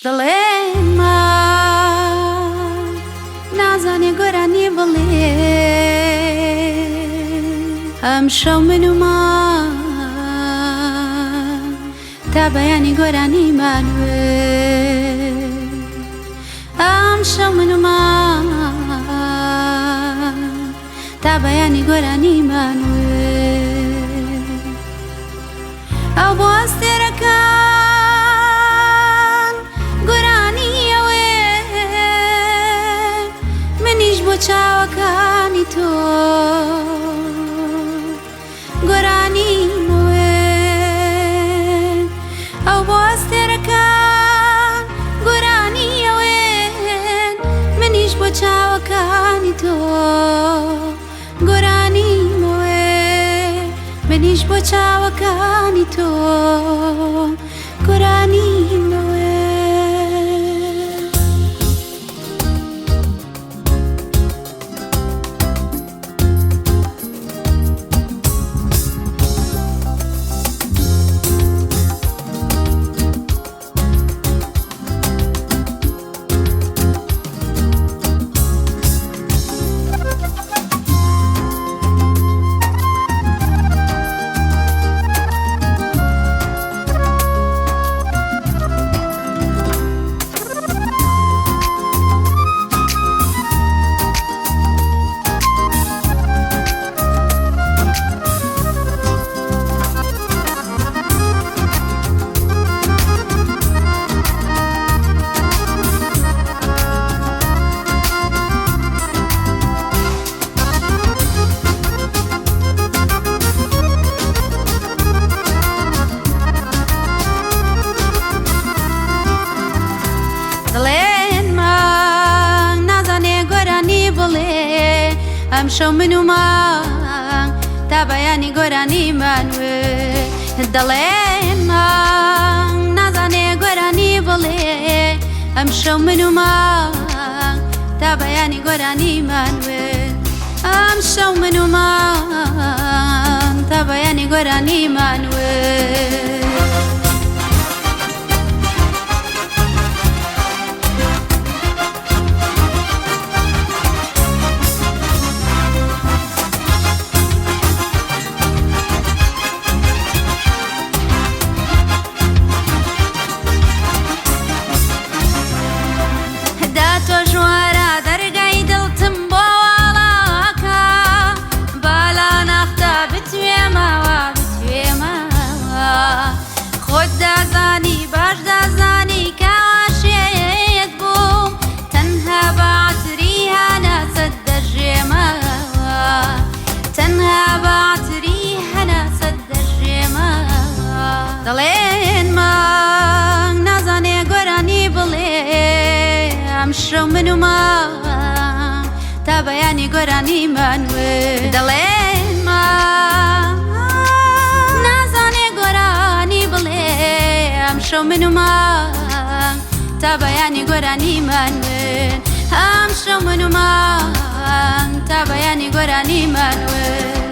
دڵێن نازانێ گۆرانی بڵێ ئەم شەو من و تا بەیانی گۆرانیمان وێ ئەم شەو من و تا بەیانی گۆرانیمان وێ ئەو بۆ ئەستێرەکان گۆرانیەوێ منیش بۆ چاوەکانی تۆ گۆرانیمەوێ ئەو بۆ ئەستێرەکان گۆرانیەوێ منیش بۆ چاوەکانی تۆ گۆرانیمەوێ منیش بۆ چاوەکانی تۆ گۆرانیمەوێ دڵێن نازانێ گۆرانی بڵێ ئەم شەو من و تا بەیانی گۆرانیمان وێ دڵێن نازانێ گۆرانی بڵێ ئەم شەو من و تا بەیانی گۆرانیمان وێ ئەم شەو من و تا بەیانی گۆرانیمان وێ تۆ ژوارە دەرگای دڵتم بۆ وڵاکە بالا ناختە بتوێمەوە خۆت دازانی باش دازانی کاشێت بووم تەنها بەعاتری هەنا سەد دەژێمەوە تەنها بەعاتری هەنا سەد دەژێمەوە دەڵێن نازانێ گۆرانی بڵێ ئەم شەو من و تا بەیانی گۆرانیمان وێ دەڵێن نازانێ گۆرانی بڵێ ئەم شەو من و تا بەیانی گۆرانیمان وێ ئەم شەو من و تا بەیانی گۆرانیمان وێ